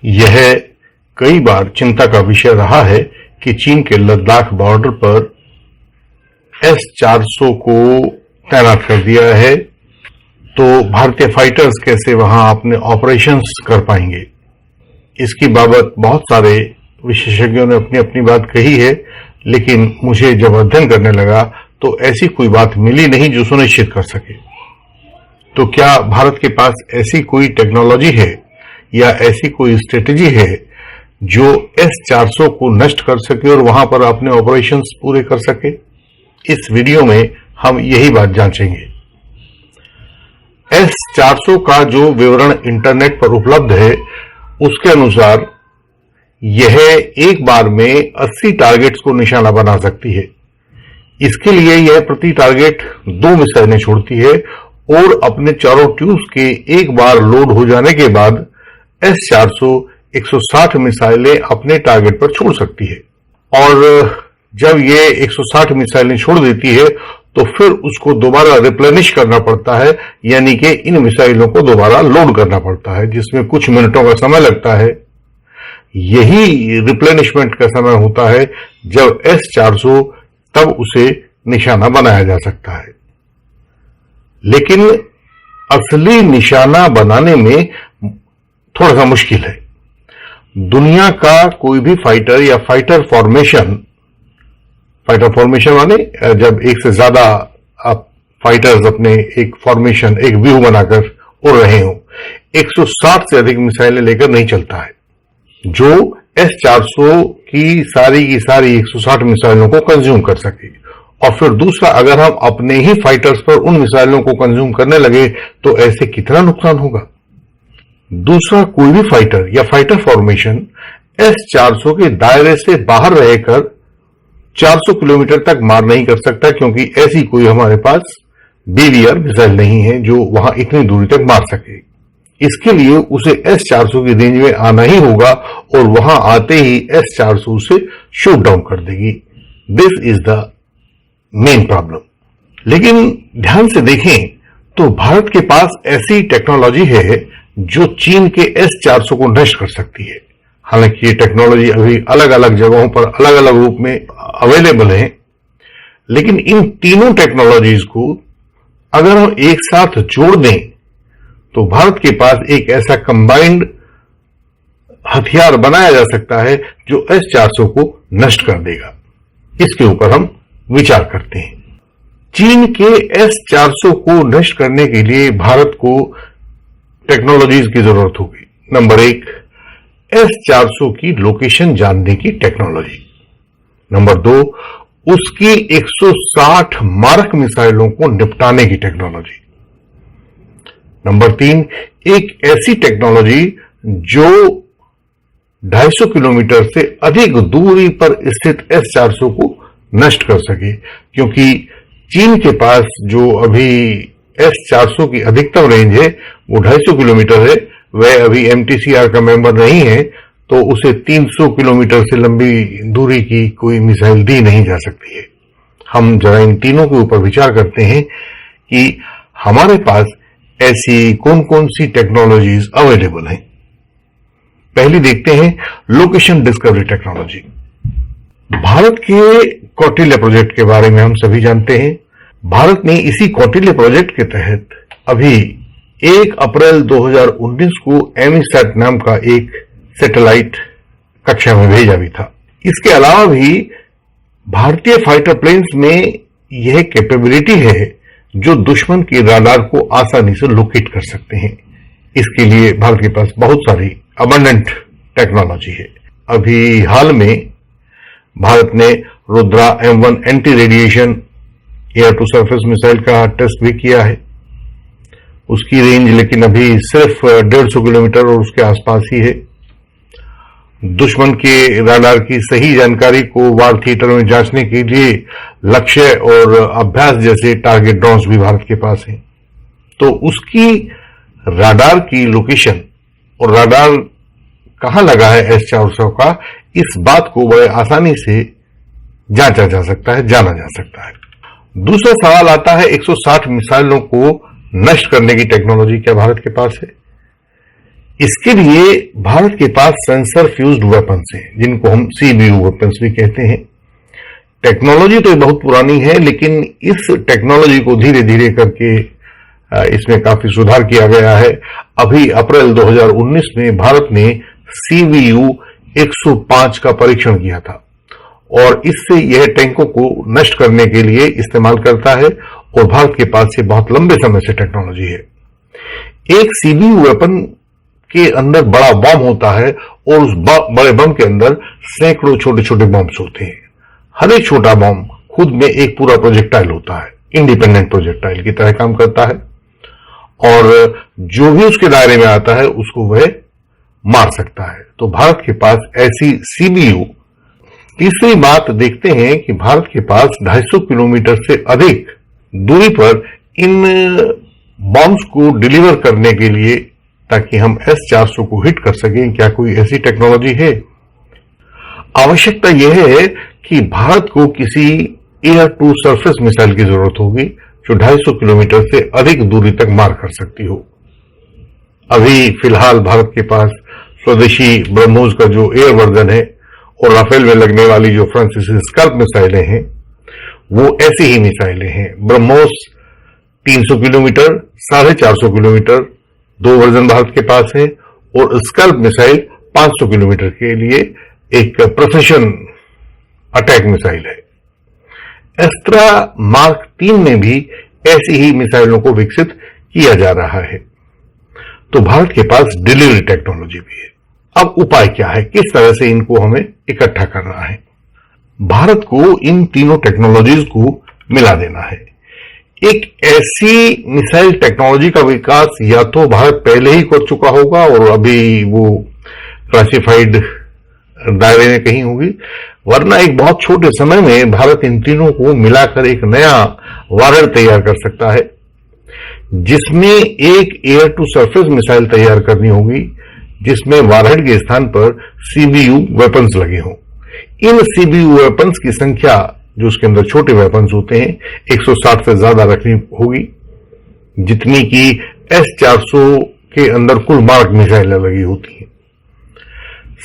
यह कई बार चिंता का विषय रहा है कि चीन के लद्दाख बॉर्डर पर S-400 को तैनात कर दिया है, तो भारतीय फाइटर्स कैसे वहां अपने ऑपरेशंस कर पाएंगे। इसकी बाबत बहुत सारे विशेषज्ञों ने अपनी अपनी बात कही है, लेकिन मुझे जब अध्ययन करने लगा तो ऐसी कोई बात मिली नहीं जो सुनिश्चित कर सके। तो क्या भारत के पास ऐसी कोई टेक्नोलॉजी है या ऐसी कोई स्ट्रेटेजी है जो S-400 को नष्ट कर सके और वहां पर अपने ऑपरेशंस पूरे कर सके? इस वीडियो में हम यही बात जांचेंगे। S-400 का जो विवरण इंटरनेट पर उपलब्ध है उसके अनुसार यह एक बार में 80 टारगेट्स को निशाना बना सकती है। इसके लिए यह प्रति टारगेट 2 मिसाइलें छोड़ती है और अपने चारों ट्यूब्स के एक बार लोड हो जाने के बाद S-400 160 मिसाइलें अपने टारगेट पर छोड़ सकती है। और जब ये 160 मिसाइलें छोड़ देती है तो फिर उसको दोबारा रिप्लेनिश करना पड़ता है, यानी कि इन मिसाइलों को दोबारा लोड करना पड़ता है, जिसमें कुछ मिनटों का समय लगता है। यही रिप्लेनिशमेंट का समय होता है जब S-400 तब उसे निशाना बनाया जा सकता है। लेकिन असली निशाना बनाने में थोड़ा सा मुश्किल है। दुनिया का कोई भी फाइटर या फाइटर फॉर्मेशन माने जब एक से ज्यादा आप फाइटर्स अपने एक फॉर्मेशन, एक व्यू बनाकर उड़ रहे हो, 160 से अधिक मिसाइलें लेकर नहीं चलता है, जो S-400 की सारी 160 मिसाइलों को कंज्यूम कर सके। और फिर दूसरा, अगर हम अपने ही फाइटर्स पर उन मिसाइलों को कंज्यूम करने लगे तो ऐसे कितना नुकसान होगा। दूसरा, कोई भी फाइटर या फाइटर फॉर्मेशन S-400 के दायरे से बाहर रहकर 400 किलोमीटर तक मार नहीं कर सकता, क्योंकि ऐसी कोई हमारे पास BVR मिसाइल नहीं है जो वहां इतनी दूरी तक मार सके। इसके लिए उसे S-400 की रेंज में आना ही होगा और वहां आते ही S-400 उसे शूट डाउन कर देगी। This is the main problem. लेकिन ध्यान से देखें तो भारत के पास ऐसी टेक्नोलॉजी है जो चीन के S-400 को नष्ट कर सकती है। हालांकि ये टेक्नोलॉजी अभी अलग अलग जगहों पर अलग अलग रूप में अवेलेबल है, लेकिन इन तीनों टेक्नोलॉजीज को अगर हम एक साथ जोड़ दें तो भारत के पास एक ऐसा कंबाइंड हथियार बनाया जा सकता है जो S-400 को नष्ट कर देगा। इसके ऊपर हम विचार करते हैं। चीन के S-400 को नष्ट करने के लिए भारत को टेक्नोलॉजीज की जरूरत होगी। नंबर 1, S-400 की लोकेशन जानने की टेक्नोलॉजी। नंबर 2, उसकी 160 मारक मिसाइलों को निपटाने की टेक्नोलॉजी। नंबर 3, एक ऐसी टेक्नोलॉजी जो 250 किलोमीटर से अधिक दूरी पर स्थित S-400 को नष्ट कर सके, क्योंकि चीन के पास जो अभी S-400 की अधिकतम रेंज है वो 250 किलोमीटर है। वह अभी MTCR का मेंबर नहीं है, तो उसे 300 किलोमीटर से लंबी दूरी की कोई मिसाइल दी नहीं जा सकती है। हम जरा इन तीनों के ऊपर विचार करते हैं कि हमारे पास ऐसी कौन कौन सी टेक्नोलॉजीज अवेलेबल हैं। पहली देखते हैं लोकेशन डिस्कवरी टेक्नोलॉजी। भारत के कौटिल्य प्रोजेक्ट के बारे में हम सभी जानते हैं। भारत ने इसी कौटिल्य प्रोजेक्ट के तहत अभी 1 अप्रैल 2019 को एमीसैट नाम का एक सैटेलाइट कक्षा में भेजा भी था। इसके अलावा भी भारतीय फाइटर प्लेन्स में यह कैपेबिलिटी है जो दुश्मन के राडार को आसानी से लोकेट कर सकते हैं। इसके लिए भारत के पास बहुत सारी अबंडेंट टेक्नोलॉजी है। अभी हाल में भारत ने Rudra M1 anti radiation air to surface missile का टेस्ट भी किया है। उसकी रेंज लेकिन अभी सिर्फ 150 किलोमीटर और उसके आसपास ही है। दुश्मन के राडार की सही जानकारी को वार थिएटर में जांचने के लिए लक्ष्य और अभ्यास जैसे टारगेट ड्रोन्स भी भारत के पास हैं। तो उसकी राडार की लोकेशन और राडार कहां लगा है S-400 का, इस बात को बड़े आसानी से जांचा जा सकता है, जाना जा सकता है। दूसरा सवाल आता है 160 मिसाइलों को नष्ट करने की टेक्नोलॉजी क्या भारत के पास है? इसके लिए भारत के पास सेंसर फ्यूज्ड वेपन्स हैं, जिनको हम सीबीयू वेपन्स भी कहते हैं। टेक्नोलॉजी तो बहुत पुरानी है, लेकिन इस टेक्नोलॉजी को धीरे धीरे करके इसमें काफी सुधार किया गया है। अभी अप्रैल 2019 में भारत ने सीबीयू 105 का परीक्षण किया था और इससे यह टैंकों को नष्ट करने के लिए इस्तेमाल करता है और भारत के पास ये बहुत लंबे समय से टेक्नोलॉजी है। एक सीबीयू वेपन के अंदर बड़ा बम होता है और उस बड़े बम के अंदर सैकड़ों छोटे छोटे बम्स होते हैं। हर एक छोटा बम खुद में एक पूरा प्रोजेक्टाइल होता है, इंडिपेंडेंट प्रोजेक्टाइल की तरह काम करता है और जो भी उसके दायरे में आता है उसको वह मार सकता है। तो भारत के पास ऐसी सीबीयू। तीसरी बात देखते हैं कि भारत के पास 250 किलोमीटर से अधिक दूरी पर इन बॉम्ब्स को डिलीवर करने के लिए, ताकि हम S-400 को हिट कर सकें, क्या कोई ऐसी टेक्नोलॉजी है? आवश्यकता यह है कि भारत को किसी एयर टू सरफेस मिसाइल की जरूरत होगी जो 250 किलोमीटर से अधिक दूरी तक मार कर सकती हो। अभी फिलहाल भारत के पास स्वदेशी ब्रह्मोस का जो एयर वर्जन है और राफेल में लगने वाली जो फ्रांसीसी स्कल्प मिसाइलें हैं, वो ऐसी ही मिसाइलें हैं। ब्रह्मोस 300 किलोमीटर, 450 किलोमीटर, दो वर्जन भारत के पास है और स्कल्प मिसाइल 500 किलोमीटर के लिए एक प्रिसिशन अटैक मिसाइल है। एस्त्रा मार्क 3 में भी ऐसी ही मिसाइलों को विकसित किया जा रहा है। तो भारत के पास डिलीवरी टेक्नोलॉजी भी है। अब उपाय क्या है, किस तरह से इनको हमें इकट्ठा करना है? भारत को इन तीनों टेक्नोलॉजीज को मिला देना है। एक ऐसी मिसाइल टेक्नोलॉजी का विकास या तो भारत पहले ही कर चुका होगा और अभी वो क्लासिफाइड दायरे में कहीं होगी, वरना एक बहुत छोटे समय में भारत इन तीनों को मिलाकर एक नया वारहेड तैयार कर सकता है, जिसमें एक एयर टू सरफेस मिसाइल तैयार करनी होगी, जिसमें वारहेड के स्थान पर सीबीयू वेपन्स लगे हों। इन सीबीयू वेपन्स की संख्या, जो उसके अंदर छोटे वेपन्स होते हैं, 160 से ज्यादा रखनी होगी, जितनी की S-400 के अंदर कुल मारक मिसाइलें लगी होती हैं।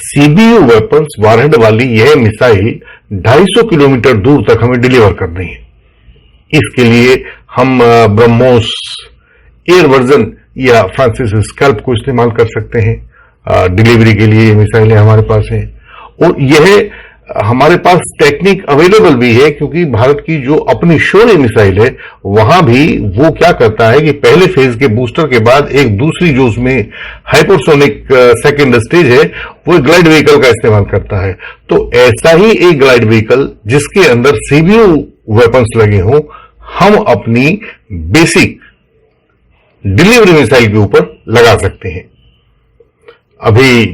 सीबीयू वेपन्स वारहेड वाली यह मिसाइल 250 किलोमीटर दूर तक हमें डिलीवर करनी है। इसके लिए हम ब्रह्मोस एयर वर्जन या फ्रांसिस स्कल्प को इस्तेमाल कर सकते हैं। डिलीवरी के लिए ये मिसाइलें हमारे पास हैं और यह हमारे पास टेक्निक अवेलेबल भी है, क्योंकि भारत की जो अपनी शौर्य मिसाइल है वहां भी वो क्या करता है कि पहले फेज के बूस्टर के बाद एक दूसरी जो उसमें हाइपरसोनिक सेकेंड स्टेज है, वो ग्लाइड व्हीकल का इस्तेमाल करता है। तो ऐसा ही एक ग्लाइड व्हीकल जिसके अंदर सीबीयू वेपन्स लगे हों, हम अपनी बेसिक डिलीवरी मिसाइल के ऊपर लगा सकते हैं। अभी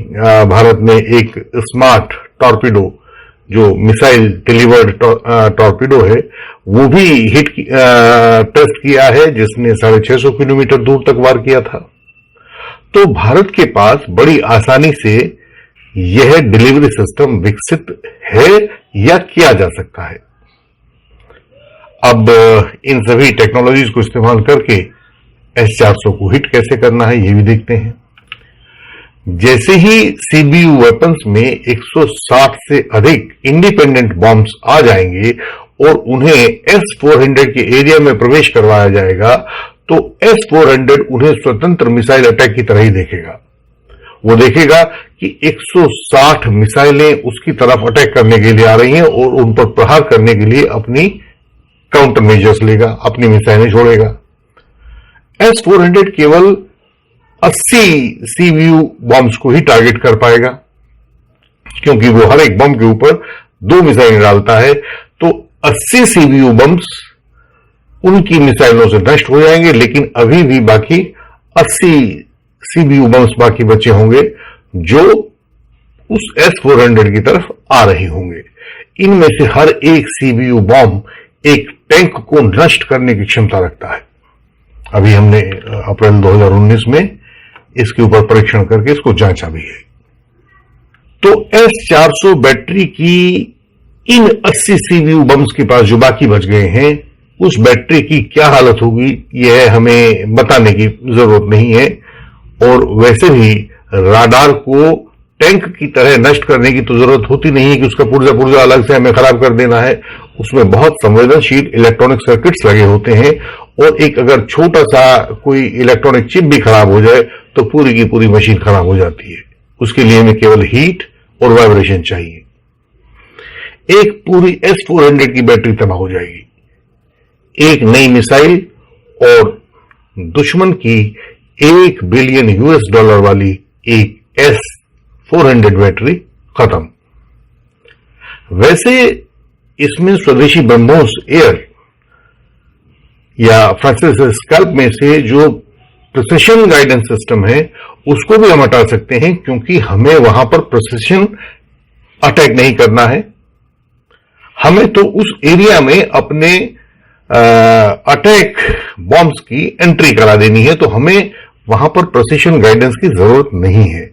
भारत में एक स्मार्ट टॉर्पीडो, जो मिसाइल डिलीवर्ड टॉर्पीडो है, वो भी टेस्ट किया है, जिसने 650 किलोमीटर दूर तक वार किया था। तो भारत के पास बड़ी आसानी से यह डिलीवरी सिस्टम विकसित है या किया जा सकता है। अब इन सभी टेक्नोलॉजीज को इस्तेमाल करके S-400 को हिट कैसे करना है, ये भी देखते हैं। जैसे ही सीबीयू वेपन्स में 160 से अधिक इंडिपेंडेंट बॉम्ब्स आ जाएंगे और उन्हें S-400 के एरिया में प्रवेश करवाया जाएगा, तो S-400 उन्हें स्वतंत्र मिसाइल अटैक की तरह ही देखेगा। वो देखेगा कि 160 मिसाइलें उसकी तरफ अटैक करने के लिए आ रही हैं और उन पर प्रहार करने के लिए अपनी काउंटर मेजर्स लेगा, अपनी मिसाइलें छोड़ेगा। S-400 केवल 80 सीबीयू बॉम्ब्स को ही टारगेट कर पाएगा, क्योंकि वो हर एक बम के ऊपर 2 मिसाइलें डालता है। तो 80 सीबीयू बम्स उनकी मिसाइलों से नष्ट हो जाएंगे, लेकिन अभी भी बाकी 80 सीबीयू बम्स बाकी बचे होंगे जो उस S-400 की तरफ आ रहे होंगे। इनमें से हर एक सीबीयू बॉम्ब एक टैंक को नष्ट करने की क्षमता रखता है। अभी हमने अप्रैल 2019 में इसके ऊपर परीक्षण करके इसको जांचा भी है। तो S-400 बैटरी की इन 80 सीबीयू बम्स के पास जो बाकी बच गए हैं, उस बैटरी की क्या हालत होगी यह हमें बताने की जरूरत नहीं है। और वैसे भी राडार को टैंक की तरह नष्ट करने की तो जरूरत होती नहीं है कि उसका पुर्जा अलग से हमें खराब कर देना है। उसमें बहुत संवेदनशील इलेक्ट्रॉनिक सर्किट्स लगे होते हैं और एक अगर छोटा सा कोई इलेक्ट्रॉनिक चिप भी खराब हो जाए तो पूरी की पूरी मशीन खराब हो जाती है। उसके लिए हमें केवल हीट और वाइब्रेशन चाहिए। एक पूरी S-400 की बैटरी तबाह हो जाएगी, एक नई मिसाइल और दुश्मन की $1 बिलियन वाली एक S-400 बैटरी खत्म। वैसे इसमें स्वदेशी ब्रह्मोस एयर या फ्रांसिस स्कैल्प में से जो प्रिसिशन गाइडेंस सिस्टम है उसको भी हम हटा सकते हैं, क्योंकि हमें वहां पर प्रिसिशन अटैक नहीं करना है। हमें तो उस एरिया में अपने अटैक बॉम्ब्स की एंट्री करा देनी है, तो हमें वहां पर प्रिसिशन गाइडेंस की जरूरत नहीं है।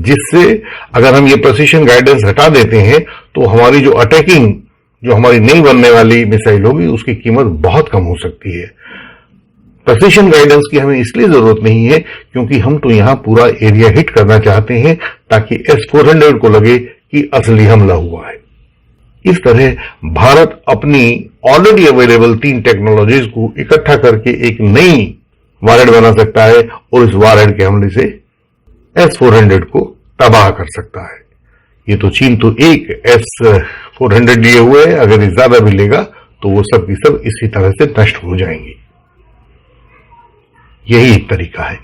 जिससे अगर हम ये प्रिसिशन गाइडेंस हटा देते हैं तो हमारी जो अटैकिंग, जो हमारी नई बनने वाली मिसाइल होगी, उसकी कीमत बहुत कम हो सकती है। प्रिसिशन गाइडेंस की हमें इसलिए जरूरत नहीं है क्योंकि हम तो यहां पूरा एरिया हिट करना चाहते हैं ताकि S-400 को लगे कि असली हमला हुआ है। इस तरह भारत अपनी ऑलरेडी अवेलेबल 3 टेक्नोलॉजीज को इकट्ठा करके एक नई वॉरहेड बना सकता है और इस वॉरहेड के हमले से S-400 को तबाह कर सकता है। ये तो चीन तो एक S-400 लिए हुए है, अगर ये ज्यादा भी लेगा तो वो सब की सब इसी तरह से नष्ट हो जाएंगी। यही एक तरीका है।